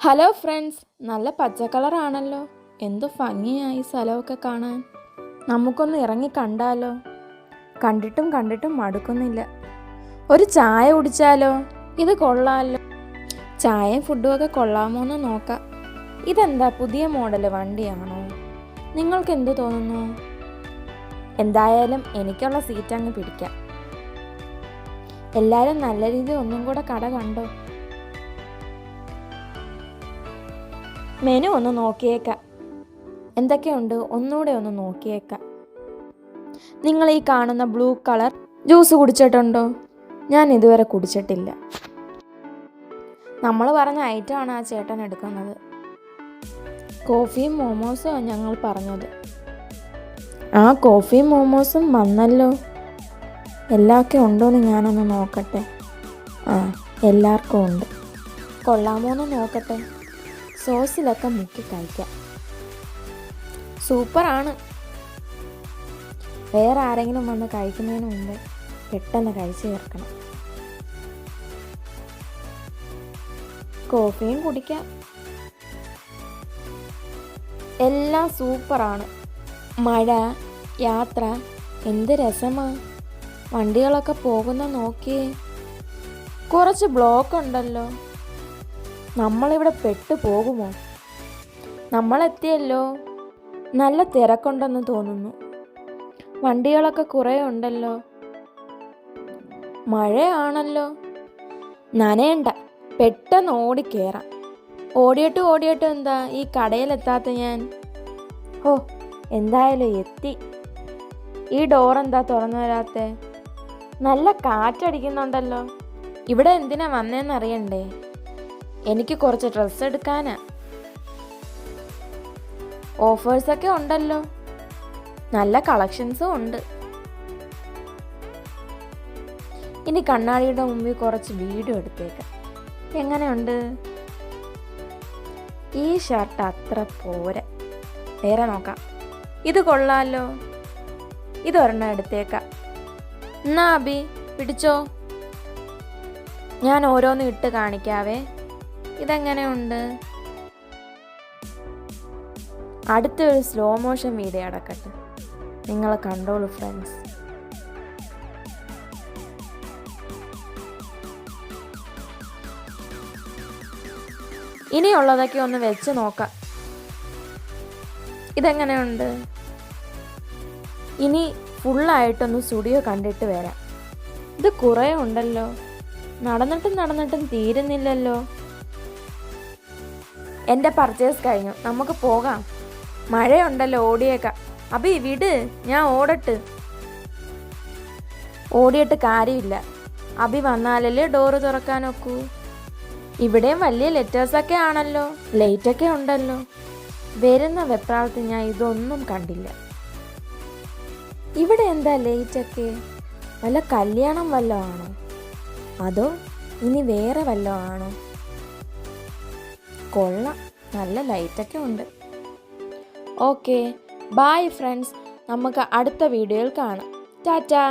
Hello friends, നല്ല പച്ച കളറാണല്ലോ. എന്തു ഭംഗിയായി സ്ഥലമൊക്കെ കാണാൻ. നമുക്കൊന്ന് ഇറങ്ങി കണ്ടാലോ? കണ്ടിട്ടും മടുക്കുന്നില്ല. ഒരു ചായ കുടിച്ചാലോ? ഇത് കൊള്ളാമല്ലോ. ചായയും ഫുഡും ഒക്കെ കൊള്ളാമോന്ന് നോക്കാം. ഇതെന്താ പുതിയ മോഡൽ വണ്ടിയാണോ? നിങ്ങൾക്ക് എന്തു തോന്നുന്നു? എന്തായാലും എനിക്കുള്ള സീറ്റ് അങ്ങ് പിടിക്കാം. എല്ലാവരും നല്ല രീതിയിൽ ഒന്നും കൂടെ കട കണ്ടോ? മെനു ഒന്ന് നോക്കിയേക്കാം. എന്തൊക്കെയുണ്ട് ഒന്നുകൂടെ ഒന്ന് നോക്കിയേക്കാം. നിങ്ങൾ ഈ കാണുന്ന ബ്ലൂ കളർ ജ്യൂസ് കുടിച്ചിട്ടുണ്ടോ? ഞാൻ ഇതുവരെ കുടിച്ചിട്ടില്ല. നമ്മൾ പറഞ്ഞ ഐറ്റമാണ് ആ ചേട്ടൻ എടുക്കുന്നത്. കോഫിയും മോമോസും ഞങ്ങൾ പറഞ്ഞത്. ആ കോഫിയും മോമോസും വന്നല്ലോ. എല്ലാമൊക്കെ ഉണ്ടോയെന്ന് ഞാനൊന്ന് നോക്കട്ടെ. ആ, എല്ലാവർക്കും ഉണ്ട്. കൊള്ളാമോന്ന് നോക്കട്ടെ. സോസിലൊക്കെ മുക്കി കഴിക്കാം. സൂപ്പറാണ്. വേറെ ആരെങ്കിലും വന്ന് കഴിക്കുന്നതിന് മുമ്പ് പെട്ടെന്ന് കഴിച്ചു തീർക്കണം. കോഫിയും കുടിക്കാം. എല്ലാം സൂപ്പറാണ്. മഴ, യാത്ര, എന്ത് രസമാ. വണ്ടികളൊക്കെ പോകുന്ന നോക്കിയേ. കുറച്ച് ബ്ലോക്ക് ഉണ്ടല്ലോ. നമ്മളിവിടെ പെട്ടു പോകുമോ? നമ്മളെത്തിയല്ലോ. നല്ല തിരക്കുണ്ടെന്ന് തോന്നുന്നു. വണ്ടികളൊക്കെ കുറേ ഉണ്ടല്ലോ. മഴയാണല്ലോ. നനയണ്ട, പെട്ടെന്ന് ഓടിക്കേറാം. ഓടിയിട്ട് എന്താ ഈ കടയിലെത്താത്ത ഞാൻ? ഓ, എന്തായാലും എത്തി. ഈ ഡോറെന്താ തുറന്നു വരാത്തെ? നല്ല കാറ്റടിക്കുന്നുണ്ടല്ലോ. ഇവിടെ എന്തിനാ വന്നേന്നറിയണ്ടേ? എനിക്ക് കുറച്ച് ഡ്രസ്സ് എടുക്കാനാ. ഓഫേഴ്സൊക്കെ ഉണ്ടല്ലോ. നല്ല കളക്ഷൻസും ഉണ്ട്. ഇനി കണ്ണാടിയുടെ മുമ്പിൽ കുറച്ച് വീഡിയോ എടുത്തേക്കാം. എങ്ങനെയുണ്ട്? ഈ ഷർട്ട് അത്ര പോരാ, വേറെ നോക്കാം. ഇത് കൊള്ളാലോ. ഇതൊരെണ്ണം എടുത്തേക്കാം. എന്നാ അബി, പിടിച്ചോ. ഞാൻ ഓരോന്ന് ഇട്ട് കാണിക്കാവേ. ഇതെങ്ങനെയുണ്ട്? അടുത്തൊരു സ്ലോ മോഷൻ വീഡിയോ അടക്കട്ടെ. നിങ്ങൾ കണ്ടോളൂ ഫ്രണ്ട്സ്. ഇനിയുള്ളതൊക്കെ ഒന്ന് വെച്ച് നോക്കാം. ഇതെങ്ങനെയുണ്ട്? ഇനി ഫുള്ളായിട്ടൊന്ന് സ്റ്റുഡിയോ കണ്ടിട്ട് വരാം. ഇത് കുറേ ഉണ്ടല്ലോ. നടന്നിട്ടും തീരുന്നില്ലല്ലോ. എൻ്റെ പർച്ചേസ് കഴിഞ്ഞു. നമുക്ക് പോകാം. മഴയുണ്ടല്ലോ, ഓടിയേക്കാം. അബി വിട്, ഞാൻ ഓടിയിട്ട് കാര്യമില്ല. അബി വന്നാലല്ലേ ഡോറ് തുറക്കാനൊക്കൂ. ഇവിടെയും വലിയ ലെറ്റേഴ്സൊക്കെ ആണല്ലോ. ലൈറ്റൊക്കെ ഉണ്ടല്ലോ. വരുന്ന വെപ്രാളത്തിൽ ഞാൻ ഇതൊന്നും കണ്ടില്ല. ഇവിടെ എന്താ ലൈറ്റൊക്കെ? വല്ല കല്യാണം വല്ലതും ആണോ? അതോ ഇനി വേറെ വല്ലതും ആണോ? കൊള്ളാം, നല്ല ലൈറ്റൊക്കെ ഉണ്ട്. Okay, bye friends. നമുക്ക് അടുത്ത വീഡിയോയിൽ കാണാം. ടാറ്റാ.